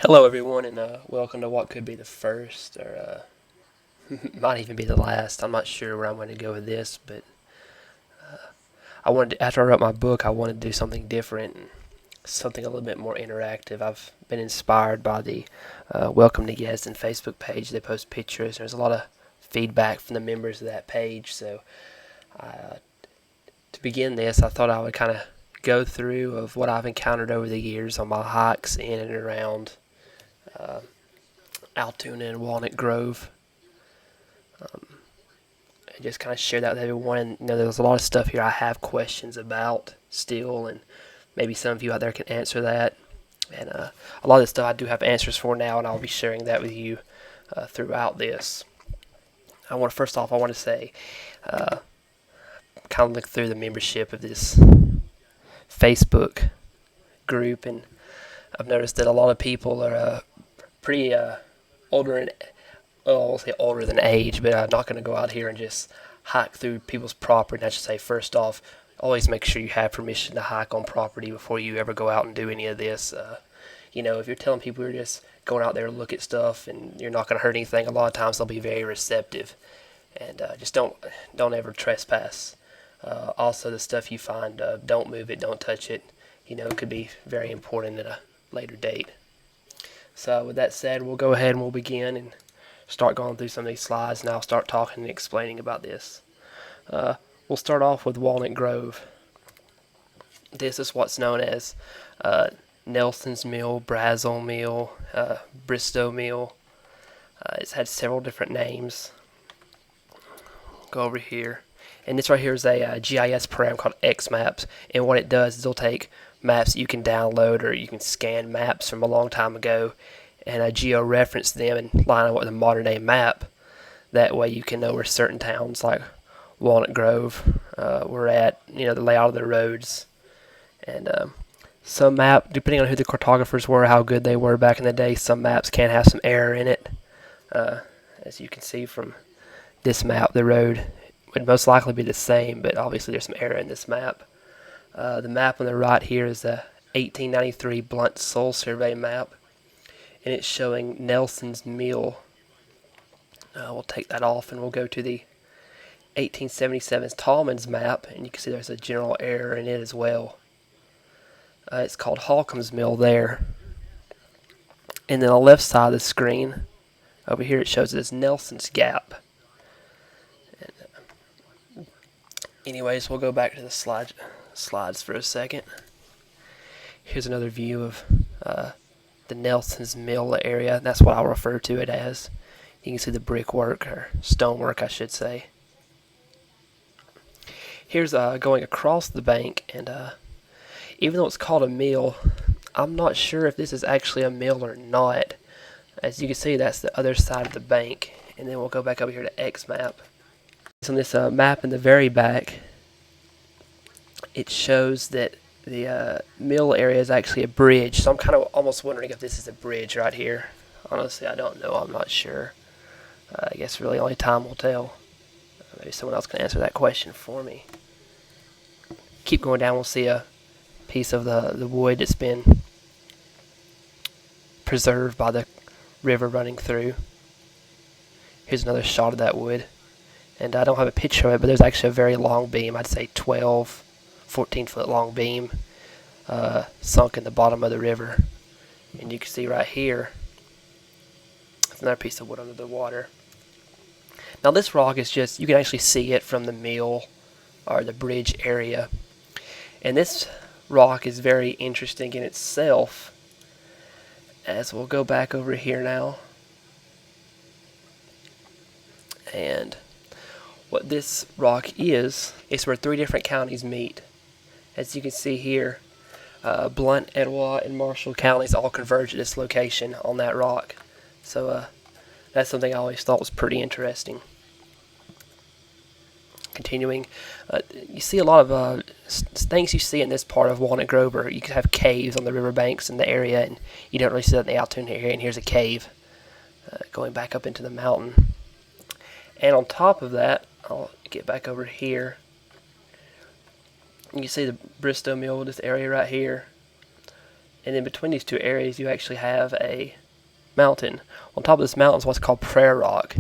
Hello, everyone, and welcome to what could be the first, or might even be the last. I'm not sure where I'm going to go with this, but after I wrote my book, I wanted to do something different, and something a little bit more interactive. I've been inspired by the Welcome to Gadsden Facebook page. They post pictures. There's a lot of feedback from the members of that page. So, to begin this, I thought I would kind of go through of what I've encountered over the years on my hikes in and around uh, Altoona and Walnut Grove. And just kind of share that with everyone. And, there's a lot of stuff here I have questions about still, and maybe some of you out there can answer that. And a lot of this stuff I do have answers for now, and I'll be sharing that with you throughout this. I want to say, kind of look through the membership of this Facebook group, and I've noticed that a lot of people are pretty older and well, I won't say older than age, but I'm not going to go out here and just hike through people's property. And I should say, first off, always make sure you have permission to hike on property before you ever go out and do any of this. If you're telling people you're just going out there to look at stuff and you're not going to hurt anything, a lot of times they'll be very receptive. And just don't ever trespass. Also, the stuff you find, don't move it, don't touch it. It could be very important at a later date. So with that said, we'll go ahead and we'll begin and start going through some of these slides, and I'll start talking and explaining about this. We'll start off with Walnut Grove. This is what's known as Nelson's Mill, Brazil Mill, Bristow Mill. It's had several different names. Go over here. And this right here is a GIS program called XMaps, and what it does is it'll take maps that you can download or you can scan maps from a long time ago and geo-reference them and line them up with a modern-day map. That way you can know where certain towns like Walnut Grove were at, the layout of the roads. And some map, depending on who the cartographers were, how good they were back in the day, some maps can have some error in it. As you can see from this map, the road would most likely be the same, but obviously there's some error in this map. The map on the right here is the 1893 Blunt Soil Survey map, and it's showing Nelson's Mill. We'll take that off and we'll go to the 1877 Tallman's map, and you can see there's a general error in it as well. It's called Holcomb's Mill there. And then on the left side of the screen, over here it shows it as Nelson's Gap. And, anyways, we'll go back to the slides for a second. Here's another view of the Nelson's Mill area. That's what I'll refer to it as. You can see the brickwork, or stonework I should say. Here's going across the bank, and even though it's called a mill, I'm not sure if this is actually a mill or not. As you can see, that's the other side of the bank. And then we'll go back over here to X map. So on this map in the very back, it shows that the mill area is actually a bridge. So I'm kind of almost wondering if this is a bridge right here. Honestly, I don't know. I'm not sure. I guess really only time will tell. Maybe someone else can answer that question for me. Keep going down, we'll see a piece of the wood that's been preserved by the river running through. Here's another shot of that wood. And I don't have a picture of it, but there's actually a very long beam. I'd say 12, 14-foot long beam sunk in the bottom of the river. And you can see right here, there's another piece of wood under the water. Now this rock is just, you can actually see it from the mill or the bridge area. And this rock is very interesting in itself. As we'll go back over here now. And what this rock is where three different counties meet. As you can see here, Blount, Etowah, and Marshall counties all converge at this location on that rock. So that's something I always thought was pretty interesting. Continuing, you see a lot of things you see in this part of Walnut Grove, or you could have caves on the riverbanks in the area, and you don't really see that in the Altoona area. And here's a cave going back up into the mountain. And on top of that, I'll get back over here. You can see the Bristow Mill, this area right here. And then between these two areas, you actually have a mountain. On top of this mountain is what's called Prairie Rock.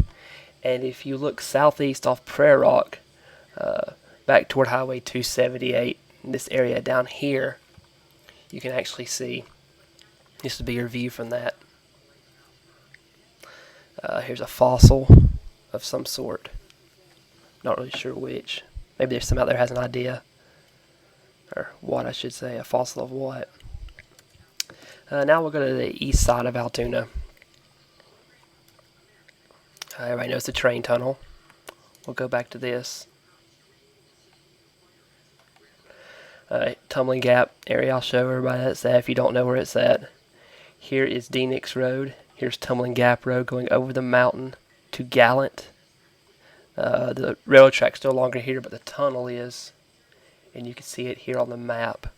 And if you look southeast off Prairie Rock, back toward Highway 278, in this area down here, you can actually see, this would be your view from that. Here's a fossil of some sort. Not really sure which. Maybe there's some out there has an idea. Or what I should say, a fossil of what. Now we'll go to the east side of Altoona. Everybody knows the train tunnel. We'll go back to this. Tumbling Gap area, I'll show everybody that's at if you don't know where it's at. Here is D-Nix Road. Here's Tumbling Gap Road going over the mountain to Gallant. The railroad track's no longer here, but the tunnel is. And you can see it here on the map.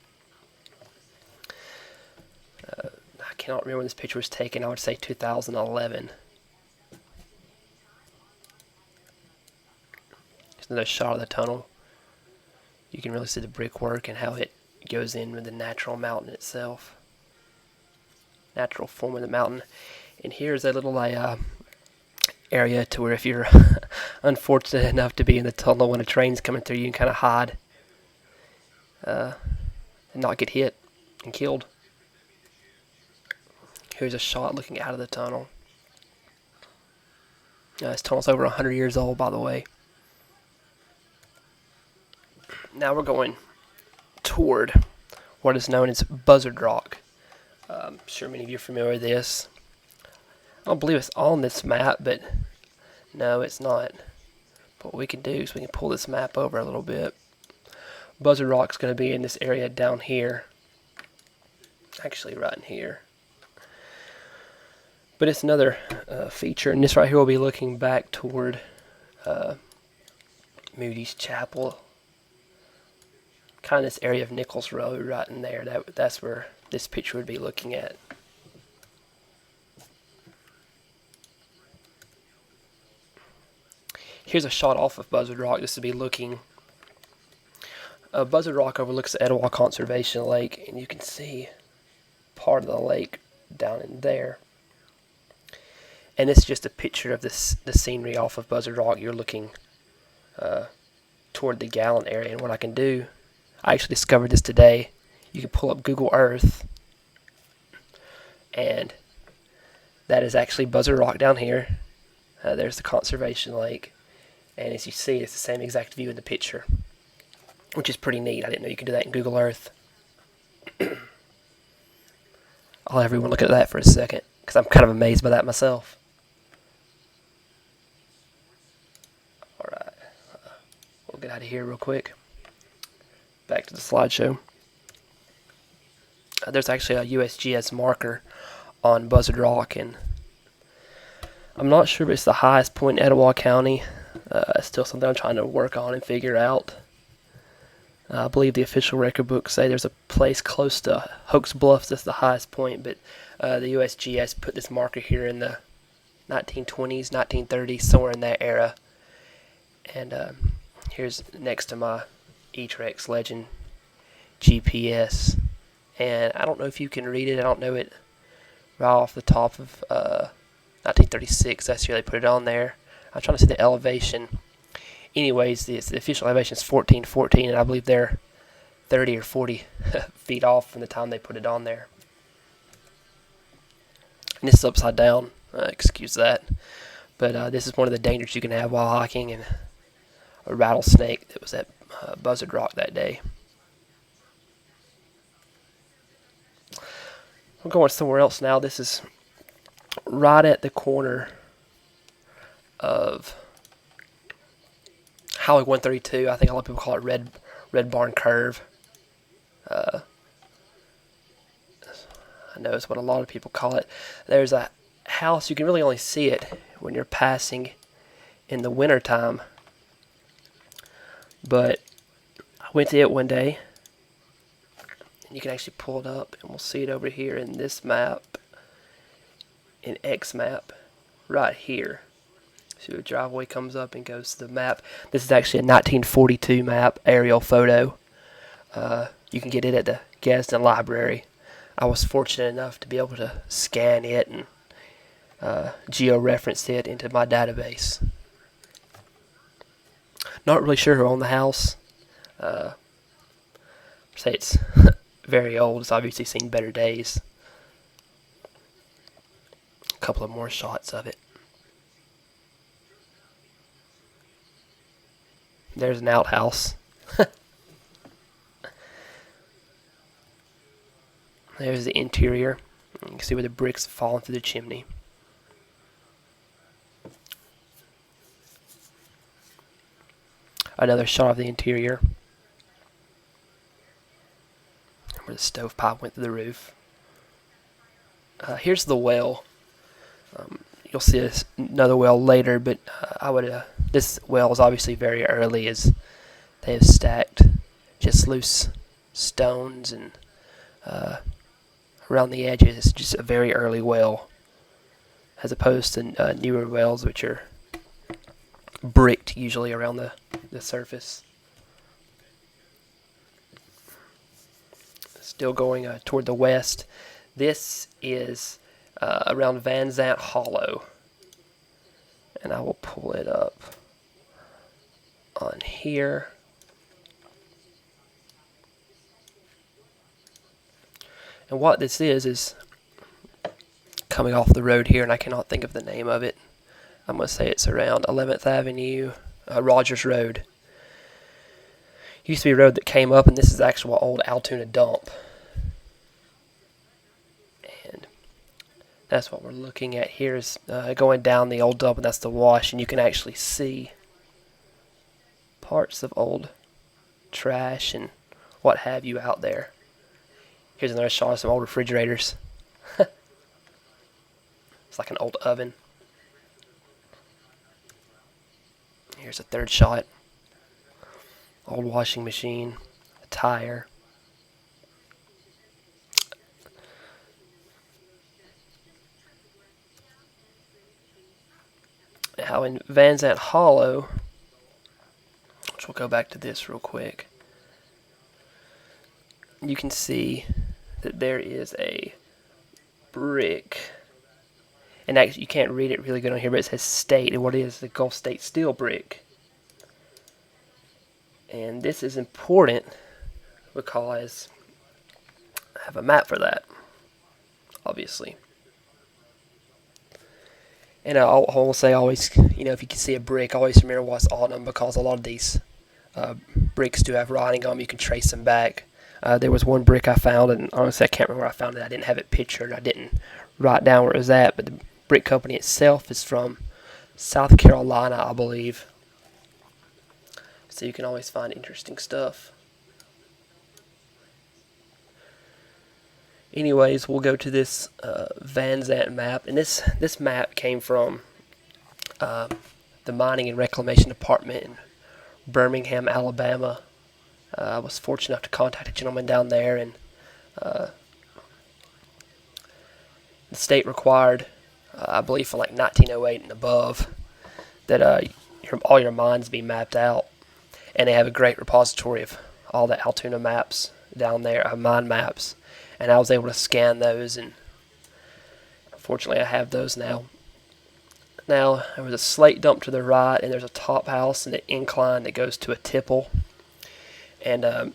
I cannot remember when this picture was taken. I would say 2011. Here's another shot of the tunnel. You can really see the brickwork and how it goes in with the natural mountain itself. Natural form of the mountain. And here's a little area to where if you're unfortunate enough to be in the tunnel when a train's coming through, you can kind of hide and not get hit and killed. Here's a shot looking out of the tunnel. This tunnel's over 100 years old, by the way. Now we're going toward what is known as Buzzard Rock. I'm sure many of you are familiar with this. I don't believe it's on this map, but no, it's not. But what we can do is we can pull this map over a little bit. Buzzard Rock's going to be in this area down here. Actually, right in here. But it's another feature, and this right here will be looking back toward Moody's Chapel. Kind of this area of Nichols Road right in there. That's where this picture would be looking at. Here's a shot off of Buzzard Rock. This would be looking. Buzzard Rock overlooks the Etowah Conservation Lake, and you can see part of the lake down in there. And it's just a picture of the scenery off of Buzzard Rock. You're looking toward the Gallant area, and what I can do, I actually discovered this today. You can pull up Google Earth, and that is actually Buzzard Rock down here. There's the conservation lake, and as you see, it's the same exact view in the picture, which is pretty neat. I didn't know you could do that in Google Earth. I'll have everyone look at that for a second, because I'm kind of amazed by that myself. Alright, we'll get out of here real quick. Back to the slideshow. There's actually a USGS marker on Buzzard Rock, and I'm not sure if it's the highest point in Etowah County. It's still something I'm trying to work on and figure out. I believe the official record books say there's a place close to Hoax Bluffs that's the highest point, but the USGS put this marker here in the 1920s, 1930s, somewhere in that era. And here's next to my E-Trex Legend GPS. And I don't know if you can read it. I don't know it right off the top of 1936. That's where they put it on there. I'm trying to see the elevation. Anyways, the official elevation is 1414, and I believe they're 30 or 40 feet off from the time they put it on there. And this is upside down. Excuse that. But this is one of the dangers you can have while hiking, and a rattlesnake that was at Buzzard Rock that day. I'm going somewhere else now. This is right at the corner of Highway 132. I think a lot of people call it Red Barn Curve. I know it's what a lot of people call it. There's a house. You can really only see it when you're passing in the wintertime. But I went to it one day, and you can actually pull it up, and we'll see it over here in this map, in X map, right here. So the driveway comes up and goes to the map. This is actually a 1942 map, aerial photo. You can get it at the Gadsden Library. I was fortunate enough to be able to scan it and georeference it into my database. Not really sure who owned the house. Say it's very old. It's obviously seen better days. A couple of more shots of it. There's an outhouse. There's the interior. You can see where the bricks have fallen through the chimney. Another shot of the interior, where the stovepipe went through the roof. Here's the well. You'll see another well later, but this well is obviously very early, as they have stacked just loose stones and around the edges. It's just a very early well, as opposed to newer wells, which are bricked usually around the surface. Still going toward the west. This is around Van Zant Hollow, and I will pull it up on here. And what this is coming off the road here, and I cannot think of the name of it. I'm going to say it's around 11th Avenue, Rogers Road. Used to be a road that came up, and this is actual old Altoona dump. And that's what we're looking at here, is going down the old dump, and that's the wash, and you can actually see parts of old trash and what have you out there. Here's another shot of some old refrigerators. It's like an old oven. Here's a third shot. Old washing machine, a tire. Now in Van Zant Hollow, which we'll go back to this real quick, you can see that there is a brick, and actually you can't read it really good on here, but it says state, and what it is the Gulf State steel brick. And this is important because I have a map for that, obviously. And I will say always, if you can see a brick, always remember what's on them, because a lot of these bricks do have writing on them. You can trace them back. There was one brick I found, and honestly I can't remember where I found it. I didn't have it pictured. I didn't write down where it was at, but the brick company itself is from South Carolina, I believe. So you can always find interesting stuff. Anyways, we'll go to this Van Zant map, and this map came from the Mining and Reclamation Department in Birmingham, Alabama. I was fortunate enough to contact a gentleman down there, and the state required, I believe from like 1908 and above, that all your mines be mapped out. And they have a great repository of all the Altoona maps down there, mine maps. And I was able to scan those, and fortunately I have those now. Now, there was a slate dump to the right, and there's a top house and an incline that goes to a tipple. And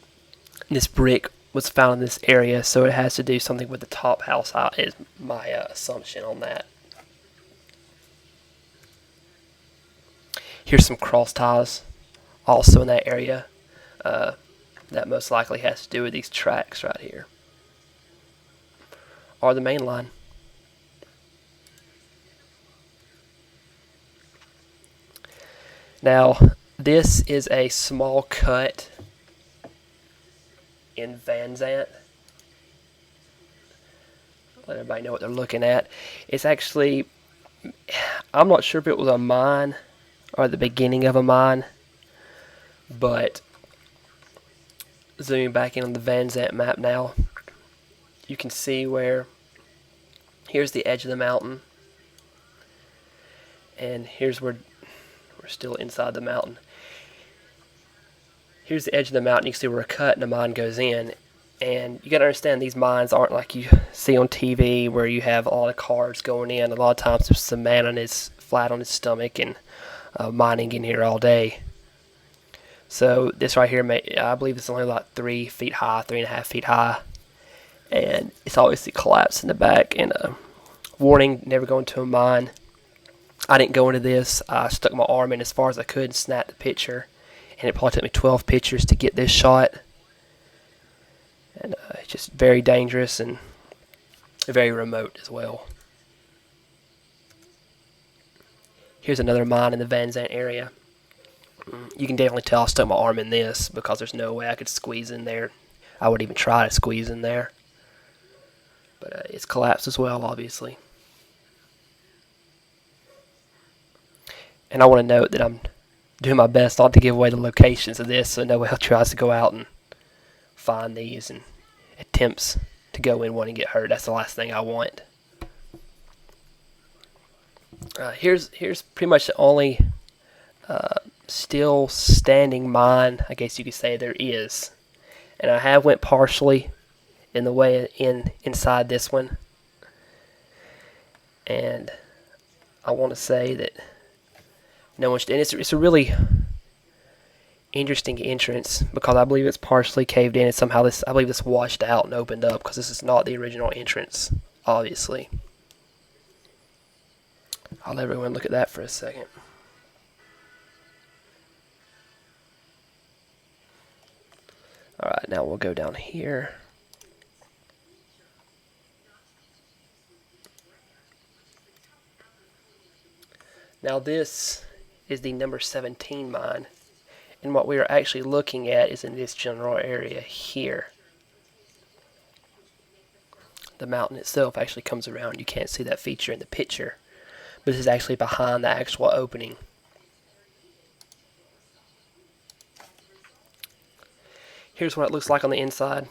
this brick was found in this area, so it has to do something with the top house, is my assumption on that. Here's some cross ties also in that area. That most likely has to do with these tracks right here, or the main line. Now, this is a small cut in Van Zant. Let everybody know what they're looking at. It's actually, I'm not sure if it was a mine or the beginning of a mine, but zooming back in on the Van Zant map now, you can see where here's the edge of the mountain, and here's where we're still inside the mountain. Here's the edge of the mountain. You can see where a cut and a mine goes in. And you got to understand these mines aren't like you see on TV where you have a lot of cars going in. A lot of times there's some man on his flat on his stomach and mining in here all day. So this right here, I believe it's only about 3 feet high, 3.5 feet high, and it's obviously collapsed in the back. And warning: never go into a mine. I didn't go into this. I stuck my arm in as far as I could and snapped the picture, and it probably took me 12 pictures to get this shot. And it's just very dangerous and very remote as well. Here's another mine in the Van Zandt area. You can definitely tell I stuck my arm in this because there's no way I could squeeze in there. I wouldn't even try to squeeze in there. But it's collapsed as well, obviously. And I want to note that I'm doing my best not to give away the locations of this, so nobody tries to go out and find these and attempts to go in one and get hurt. That's the last thing I want. Here's pretty much the only still standing mine, I guess you could say, there is. And I have went partially in the way inside this one. And I want to say that no one's, and it's a really interesting entrance because I believe it's partially caved in and somehow I believe this washed out and opened up because this is not the original entrance, obviously. I'll let everyone look at that for a second. Alright, now we'll go down here. Now this is the number 17 mine. And what we are actually looking at is in this general area here. The mountain itself actually comes around. You can't see that feature in the picture. But this is actually behind the actual opening. Here's what it looks like on the inside.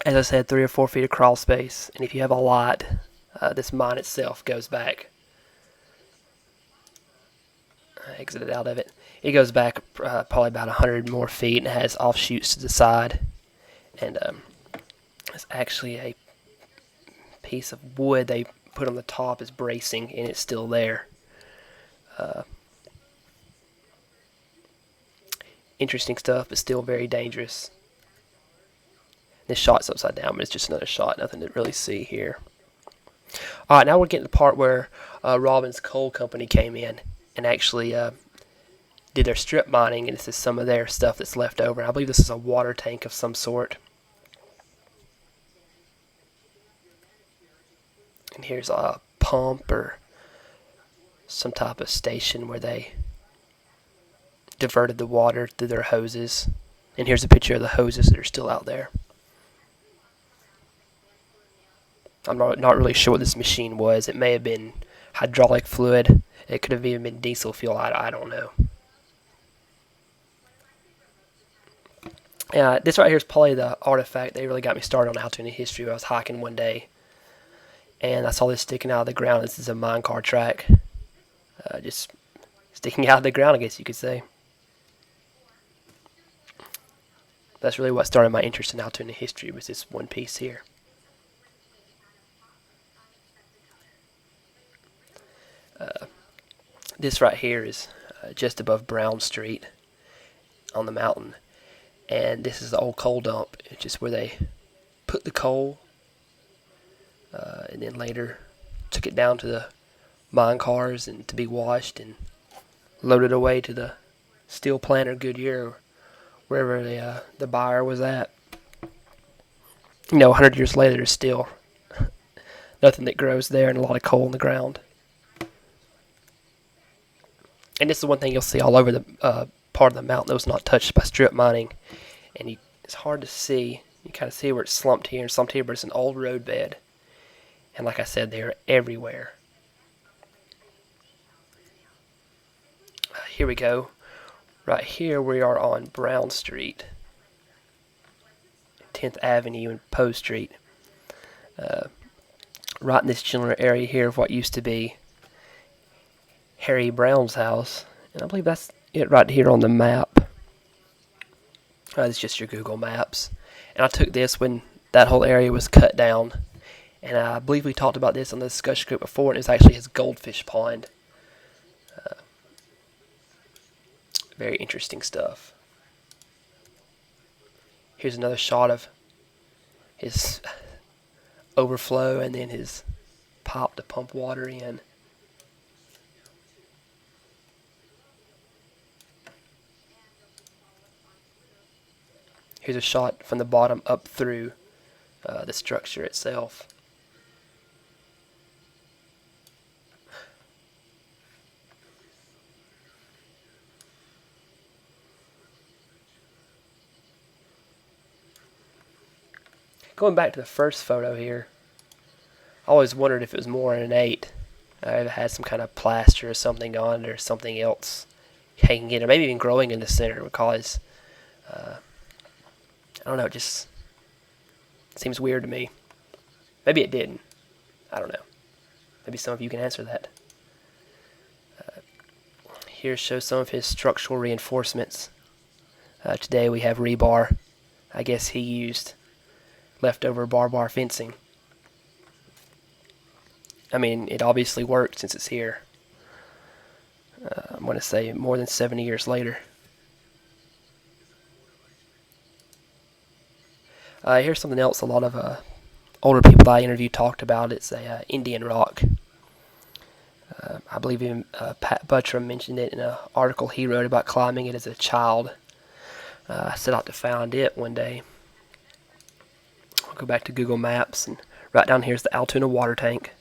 As I said, 3 or 4 feet of crawl space. And if you have a lot, this mine itself goes back. I exited out of it. It goes back probably about 100 more feet and has offshoots to the side. And it's actually a piece of wood they put on the top as bracing, and it's still there. Interesting stuff, but still very dangerous. This shot's upside down, but it's just another shot. Nothing to really see here. Alright, now we're getting to the part where Robbins Coal Company came in and actually did their strip mining, and this is some of their stuff that's left over. I believe this is a water tank of some sort. And here's a pump or some type of station where they diverted the water through their hoses. And here's a picture of the hoses that are still out there. I'm not really sure what this machine was. It may have been hydraulic fluid. It could have even been diesel fuel. I don't know. This right here is probably the artifact that really got me started on Altoona history. I was hiking one day, and I saw this sticking out of the ground. This is a minecart track. Just sticking out of the ground, I guess you could say. That's really what started my interest in Altoona history, was this one piece here. This right here is just above Brown Street on the mountain. And this is the old coal dump. It's just where they put the coal and then later took it down to the mine cars and to be washed and loaded away to the steel plant or Goodyear or wherever the buyer was at. 100 years later, there's still nothing that grows there and a lot of coal in the ground. And this is one thing you'll see all over the part of the mountain that was not touched by strip mining. And it's hard to see. You kind of see where it's slumped here and slumped here, but it's an old road bed. And like I said, they're everywhere. Here we go. Right here we are on Brown Street, 10th Avenue and Poe Street. Right in this general area here of what used to be Harry Brown's house. And I believe that's it right here on the map. It's just your Google Maps. And I took this when that whole area was cut down. And I believe we talked about this on the discussion group before, and it was actually his goldfish pond. Very interesting stuff. Here's another shot of his overflow and then his pipe to pump water in. Here's a shot from the bottom up through the structure itself. Going back to the first photo here, I always wondered if it was more ornate. If it had some kind of plaster or something on it or something else hanging in, or maybe even growing in the center, because I don't know, it just seems weird to me. Maybe it didn't. I don't know. Maybe some of you can answer that. Here shows some of his structural reinforcements. Today we have rebar. I guess he used leftover barbed wire fencing. I mean, it obviously worked since it's here. I'm going to say more than 70 years later. Here's something else a lot of older people that I interviewed talked about. It's a Indian rock. I believe even Pat Buttram mentioned it in an article he wrote about climbing it as a child. I set out to find it one day. I'll go back to Google Maps, and right down here is the Altoona water tank.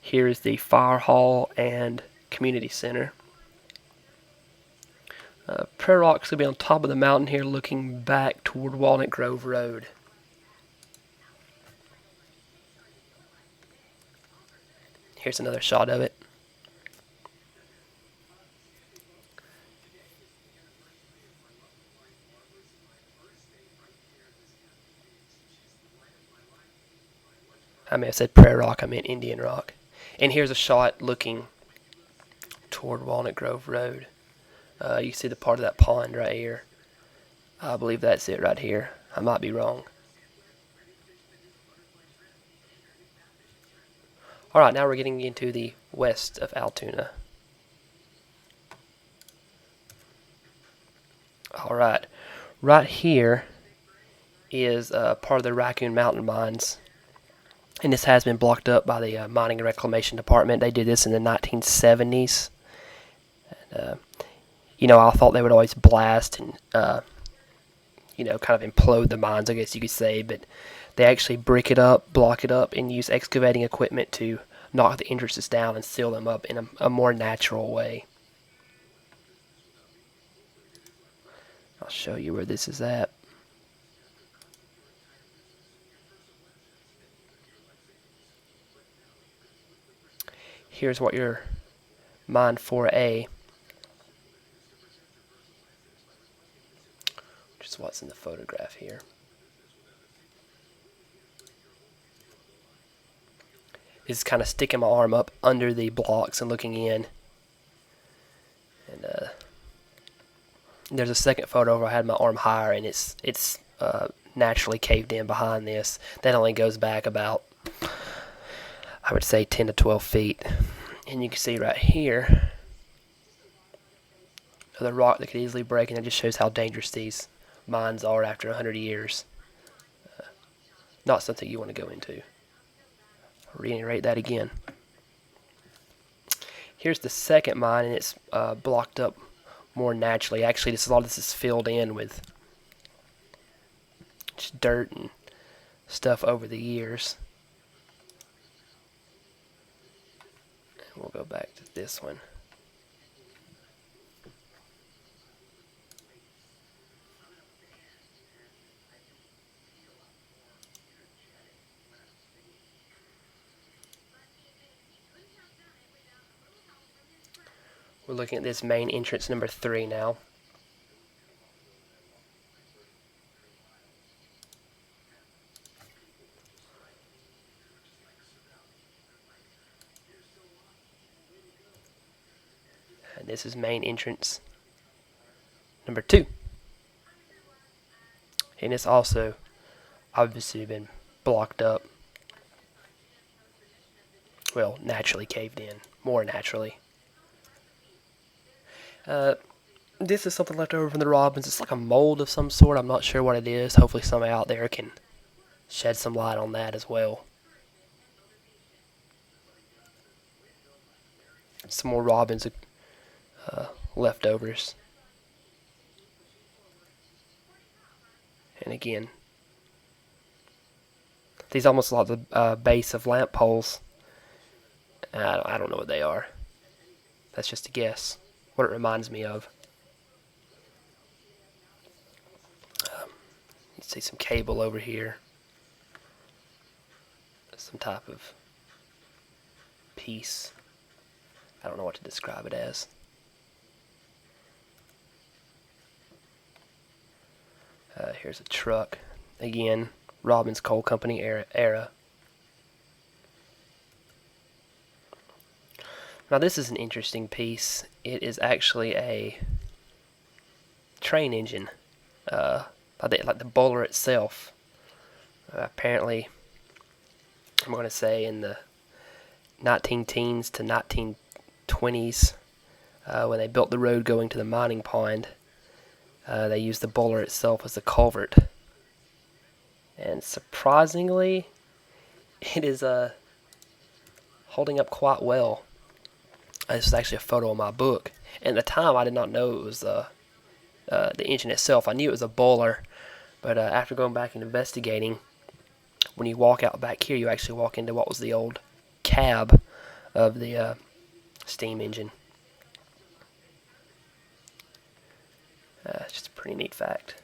Here is the fire hall and community center. Prayer Rock's going to be on top of the mountain here looking back toward Walnut Grove Road. Here's another shot of it. I may have said Prayer Rock, I meant Indian Rock. And here's a shot looking toward Walnut Grove Road. You see the part of that pond right here. I believe that's it right here. I might be wrong. Alright, now we're getting into the west of Altoona. Alright, right here is part of the Raccoon Mountain mines. And this has been blocked up by the Mining and Reclamation Department. They did this in the 1970s. And, I thought they would always blast and, kind of implode the mines, I guess you could say. But they actually brick it up, block it up, and use excavating equipment to knock the entrances down and seal them up in a more natural way. I'll show you where this is at. Here's what your mine 4A, which is what's in the photograph here. Is kind of sticking my arm up under the blocks and looking in. And there's a second photo where I had my arm higher, and it's naturally caved in behind this. That only goes back about, I would say, 10 to 12 feet. And you can see right here the rock that could easily break, and it just shows how dangerous these mines are after 100 years. Not something you want to go into. I'll reiterate that again. Here's the second mine, and it's blocked up more naturally. Actually, a lot of this is filled in with just dirt and stuff over the years. And we'll go back to this one. We're looking at this main entrance number 3 now. And this is main entrance number 2. And it's also obviously been blocked up. Well, naturally caved in. More naturally. This is something left over from the robins. It's like a mold of some sort. I'm not sure what it is. Hopefully somebody out there can shed some light on that as well. Some more robins leftovers. And again, these almost look like the base of lamp poles. I don't know what they are. That's just a guess. What it reminds me of. You see some cable over here. Some type of piece. I don't know what to describe it as. Here's a truck. Again, Robbins Coal Company era. Now this is an interesting piece. It is actually a train engine. Like the bowler itself. Apparently, I'm going to say in the 19-teens to 1920s, when they built the road going to the mining pond, they used the bowler itself as a culvert. And surprisingly, it is holding up quite well. This is actually a photo of my book. And at the time, I did not know it was the engine itself. I knew it was a bowler, but after going back and investigating, when you walk out back here, you actually walk into what was the old cab of the steam engine. It's just a pretty neat fact.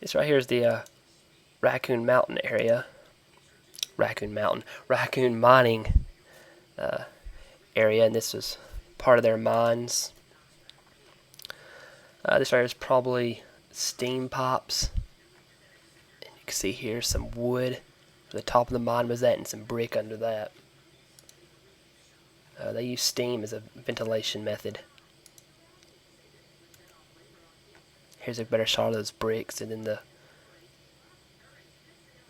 This right here is the Raccoon Mountain area. Raccoon mining area, and this was part of their mines. This right here is probably steam pipes. And you can see here some wood. The top of the mine was that, and some brick under that. They use steam as a ventilation method. Here's a better shot of those bricks, and then the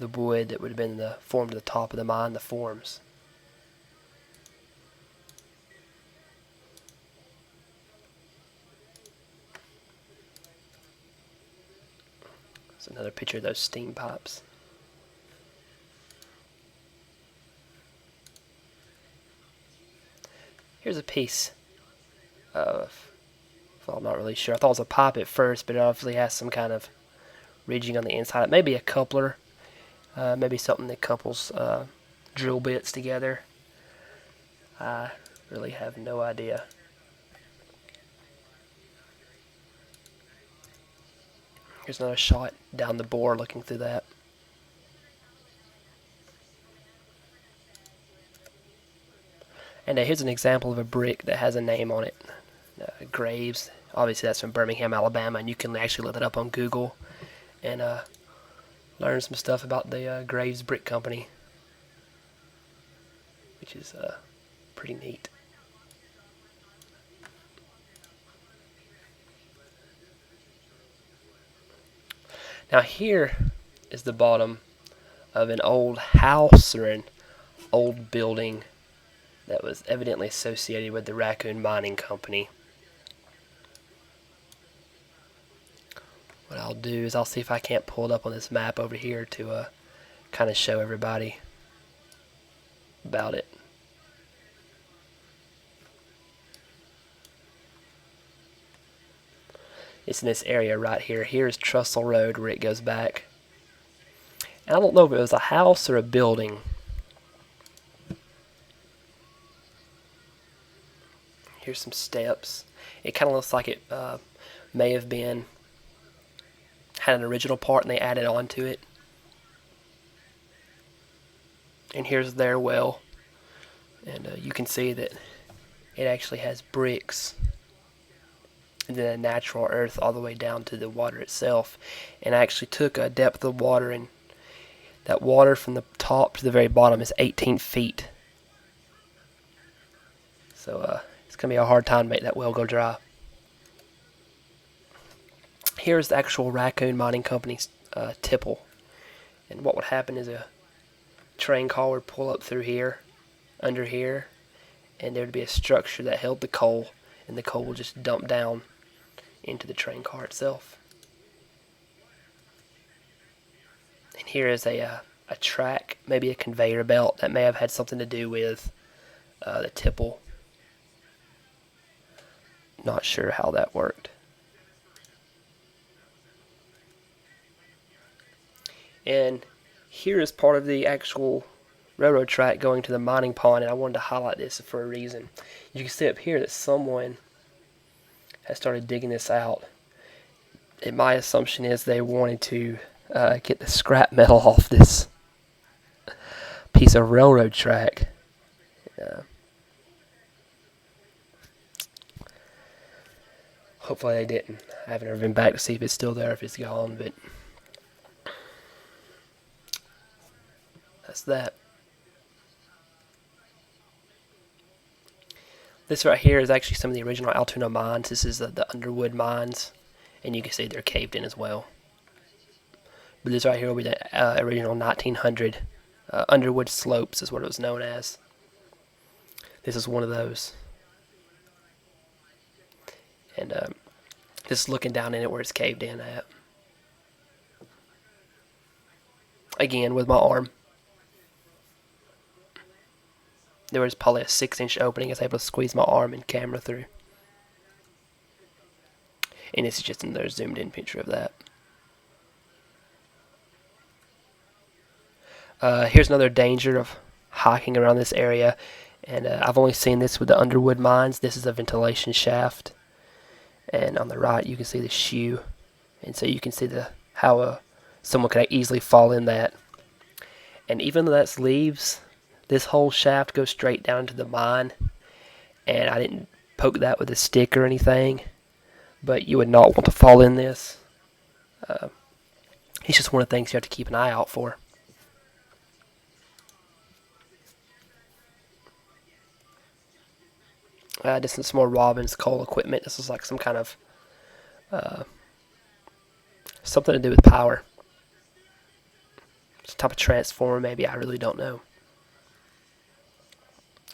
wood that would have been formed to the top of the mine, the forms. That's another picture of those steam pipes. Here's a piece of, well, I'm not really sure. I thought it was a pipe at first, but it obviously has some kind of ridging on the inside. It may be a coupler, maybe something that couples drill bits together. I really have no idea. Here's another shot down the bore looking through that. And here's an example of a brick that has a name on it. Graves. Obviously that's from Birmingham, Alabama, and you can actually look it up on Google and learn some stuff about the Graves Brick Company, which is pretty neat. Now here is the bottom of an old house or an old building that was evidently associated with the Raccoon Mining Company. What I'll do is I'll see if I can't pull it up on this map over here to kind of show everybody about it. It's in this area right here. Here's Trussell Road where it goes back. And I don't know if it was a house or a building. Here's some steps. It kind of looks like it may have been had an original part and they added on to it. And here's their well. And you can see that it actually has bricks and then a natural earth all the way down to the water itself. And I actually took a depth of water, and that water from the top to the very bottom is 18 feet. So it's going to be a hard time to make that well go dry. Here's the actual Raccoon Mining Company's tipple. And what would happen is a train car would pull up through here, under here, and there would be a structure that held the coal, and the coal would just dump down into the train car itself. And here is a track, maybe a conveyor belt that may have had something to do with the tipple. Not sure how that worked. And here is part of the actual railroad track going to the mining pond, and I wanted to highlight this for a reason. You can see up here that someone has started digging this out. And my assumption is they wanted to get the scrap metal off this piece of railroad track. Hopefully they didn't. I haven't ever been back to see if it's still there, if it's gone, but that's that. This right here is actually some of the original Altoona mines. This is the Underwood mines, and you can see they're caved in as well. But this right here will be the original 1900 Underwood slopes is what it was known as. This is one of those. And just looking down in it where it's caved in at. Again, with my arm. There was probably a 6-inch opening. I was able to squeeze my arm and camera through. And this is just another zoomed in picture of that. Here's another danger of hiking around this area. And I've only seen this with the Underwood mines. This is a ventilation shaft. And on the right you can see the shoe. And so you can see how someone could easily fall in that. And even though that's leaves, this whole shaft goes straight down into the mine. And I didn't poke that with a stick or anything. But you would not want to fall in this. It's just one of the things you have to keep an eye out for. This is some more Robbins coal equipment. This is like some kind of something to do with power. Some type of transformer, maybe. I really don't know.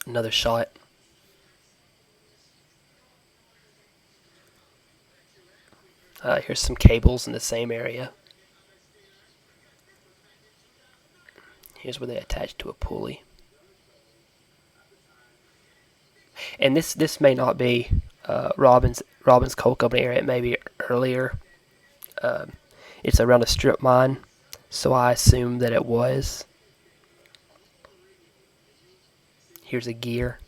Another shot. Here's some cables in the same area. Here's where they attach to a pulley. And this may not be Robbins Coal Company area. It may be earlier. It's around a strip mine, so I assume that it was. Here's a gear.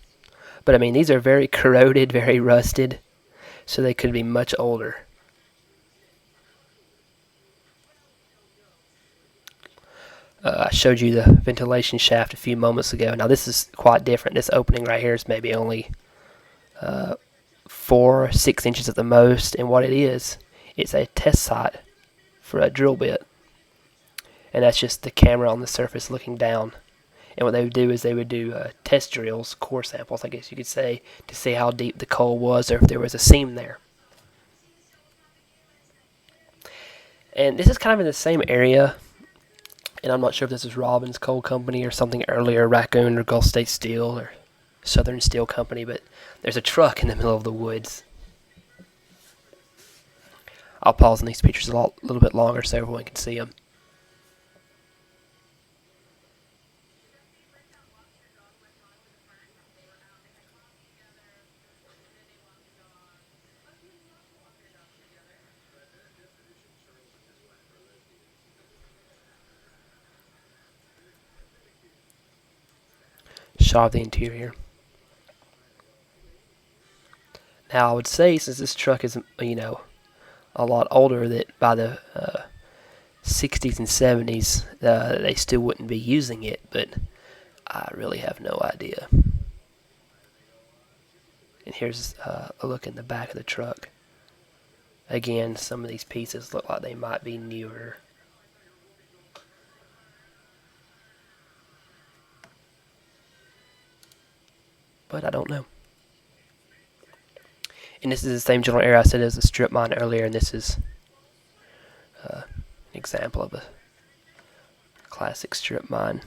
But I mean, these are very corroded, very rusted, so they could be much older. I showed you the ventilation shaft a few moments ago. Now this is quite different. This opening right here is maybe only 4 or 6 inches at the most, and what it is, it's a test site for a drill bit. And that's just the camera on the surface looking down. And what they would do is they would do test drills, core samples, I guess you could say, to see how deep the coal was or if there was a seam there. And this is kind of in the same area. And I'm not sure if this is Robbins Coal Company or something earlier, Raccoon or Gulf State Steel or Southern Steel Company, but there's a truck in the middle of the woods. I'll pause on these pictures a little bit longer so everyone can see them. Shot of the interior. Now I would say, since this truck is, a lot older, that by the 60s and 70s they still wouldn't be using it, but I really have no idea. And here's a look in the back of the truck. Again, some of these pieces look like they might be newer. But I don't know. And this is the same general area I said as a strip mine earlier, and this is an example of a classic strip mine.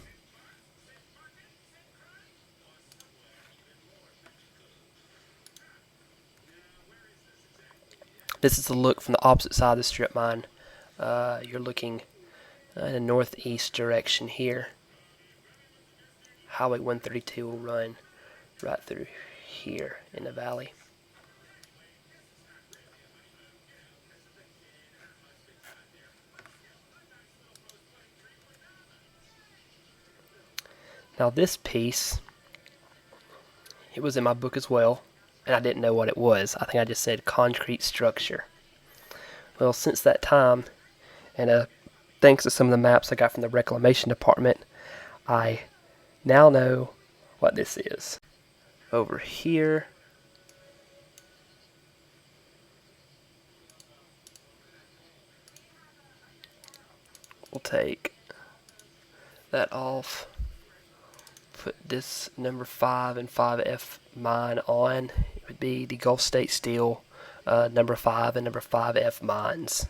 This is the look from the opposite side of the strip mine. You're looking in the northeast direction here. Highway 132 will run right through here in the valley. Now this piece, it was in my book as well, and I didn't know what it was. I think I just said concrete structure. Well, since that time, and thanks to some of the maps I got from the reclamation department, I now know what this is. Over here, we'll take that off, put this number 5 and 5F mine on. It would be the Gulf State Steel number 5 and number 5F mines.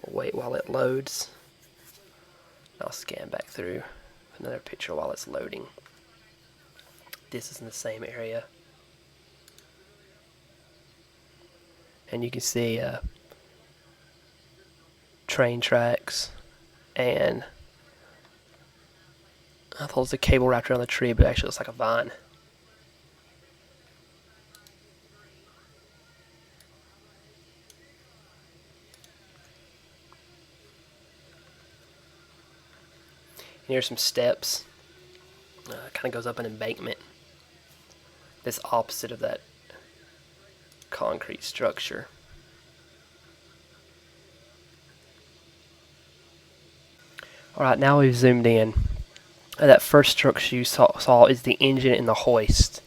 We'll wait while it loads. I'll scan back through another picture while it's loading. This is in the same area. And you can see train tracks, and I thought it was a cable wrapped around the tree, but it actually looks like a vine. And here's some steps. Kind of goes up an embankment. This opposite of that concrete structure. Alright, now we've zoomed in. That first structure you saw is the engine and the hoist.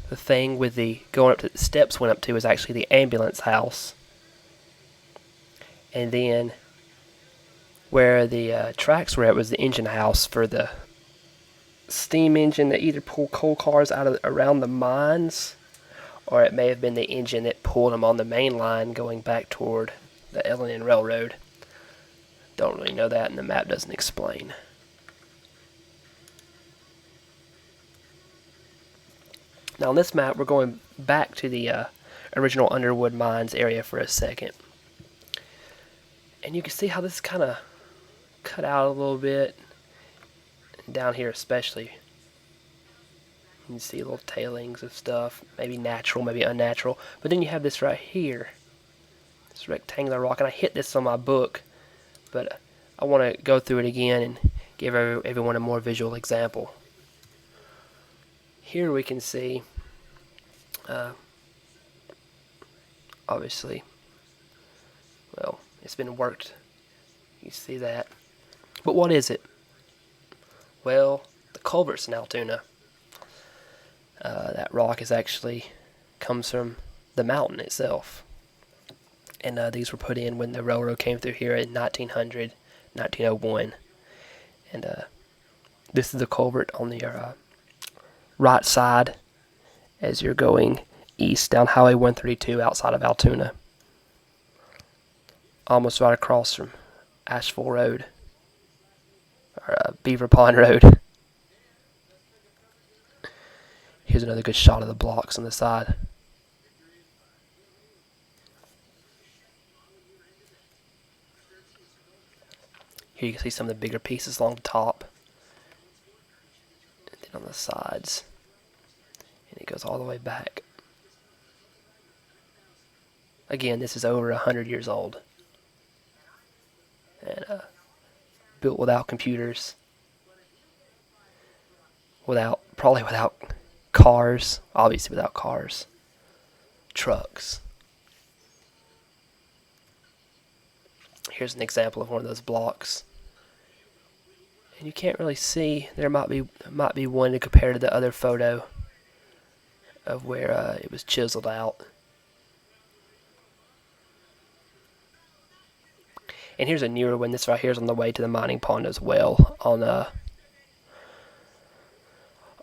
The thing with the going up to the steps went up to is actually the ambulance house. And then where the tracks were at was the engine house for the steam engine that either pulled coal cars out of around the mines, or it may have been the engine that pulled them on the main line going back toward the L&N Railroad. Don't really know that, and the map doesn't explain. Now on this map, we're going back to the original Underwood mines area for a second. And you can see how this is kind of cut out a little bit. Down here especially. You can see little tailings of stuff. Maybe natural, maybe unnatural. But then you have this right here. This rectangular rock. And I hit this on my book. But I want to go through it again and give everyone a more visual example. Here we can see, obviously, well, it's been worked. You see that. But what is it? Well, the culverts in Altoona. That rock is actually comes from the mountain itself. And these were put in when the railroad came through here in 1900, 1901. And this is the culvert on the right side as you're going east down Highway 132 outside of Altoona. Almost right across from Asheville Road, or Beaver Pond Road. Here's another good shot of the blocks on the side. Here you can see some of the bigger pieces along the top, and then on the sides, and it goes all the way back. Again, this is over 100 years old, and built without computers, probably without cars, obviously without cars, trucks. Here's an example of one of those blocks. And you can't really see, there might be one to compare to the other photo of where it was chiseled out. And here's a newer one. This right here is on the way to the mining pond as well, on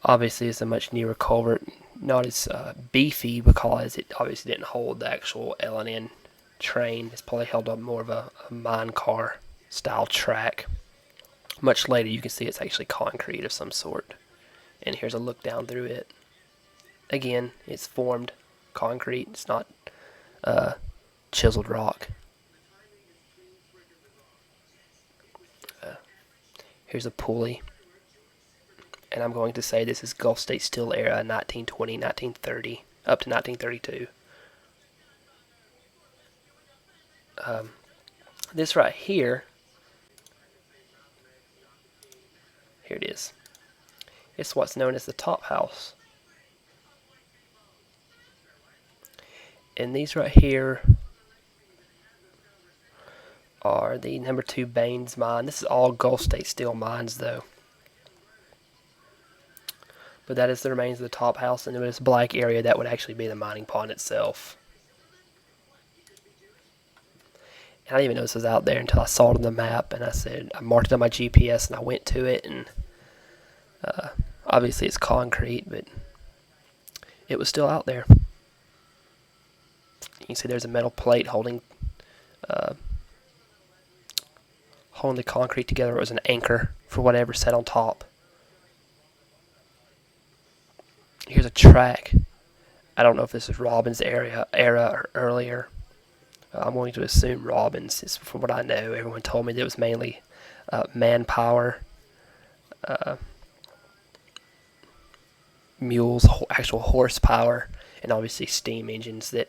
Obviously, it's a much newer culvert, not as beefy because it obviously didn't hold the actual L&N train. It's probably held up more of a mine car style track. Much later, you can see it's actually concrete of some sort. And here's a look down through it. Again, it's formed concrete. It's not chiseled rock. Here's a pulley. And I'm going to say this is Gulf State Steel era, 1920, 1930, up to 1932. This right here, here it is. It's what's known as the top house. And these right here are the number 2 Baines mine. This is all Gulf State Steel mines though. But that is the remains of the top house, and in this black area that would actually be the mining pond itself. And I didn't even know this was out there until I saw it on the map, and I marked it on my GPS and I went to it, and obviously it's concrete, but it was still out there. You can see there's a metal plate holding the concrete together. It was an anchor for whatever sat on top. Here's a track. I don't know if this is Robbins' era or earlier. I'm going to assume Robbins. From what I know, everyone told me that it was mainly manpower, mules, actual horsepower, and obviously steam engines that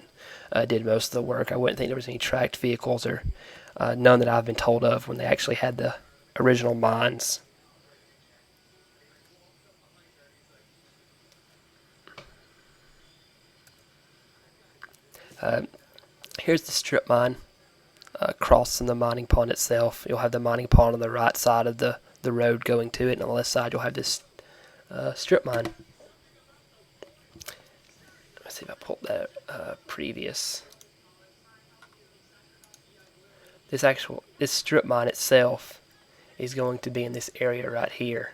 did most of the work. I wouldn't think there was any tracked vehicles, or none that I've been told of when they actually had the original mines. Here's the strip mine crossing the mining pond itself. You'll have the mining pond on the right side of the road going to it, and on the left side you'll have this strip mine. Let's see if I pulled that previous. This strip mine itself is going to be in this area right here.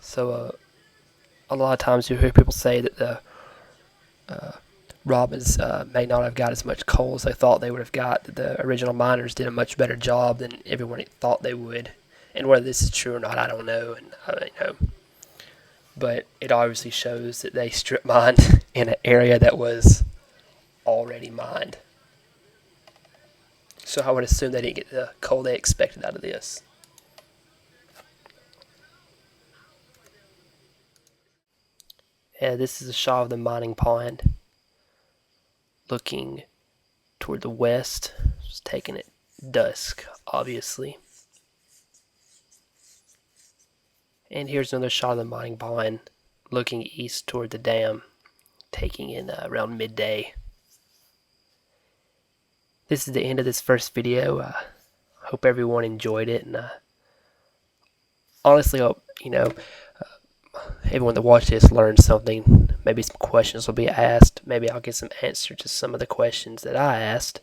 So a lot of times you hear people say that the Robbins may not have got as much coal as they thought they would have got. That the original miners did a much better job than everyone thought they would. And whether this is true or not, I don't know. But it obviously shows that they strip mined in an area that was already mined. So I would assume they didn't get the coal they expected out of this. Yeah, this is a shot of the mining pond looking toward the west. It's taken at dusk, obviously. And here's another shot of the mining pond looking east toward the dam, taking in around midday. This is the end of this first video. Hope everyone enjoyed it, and honestly hope everyone that watched this learned something. Maybe some questions will be asked. Maybe I'll get some answer to some of the questions that I asked.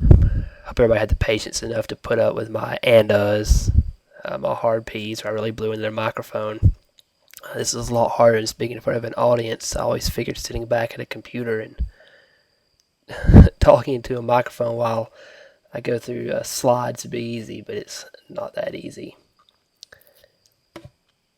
Hope everybody had the patience enough to put up with my and-uhs, my hard P's where I really blew into their microphone. This is a lot harder than speaking in front of an audience. I always figured sitting back at a computer and talking into a microphone while I go through slides would be easy, but it's not that easy.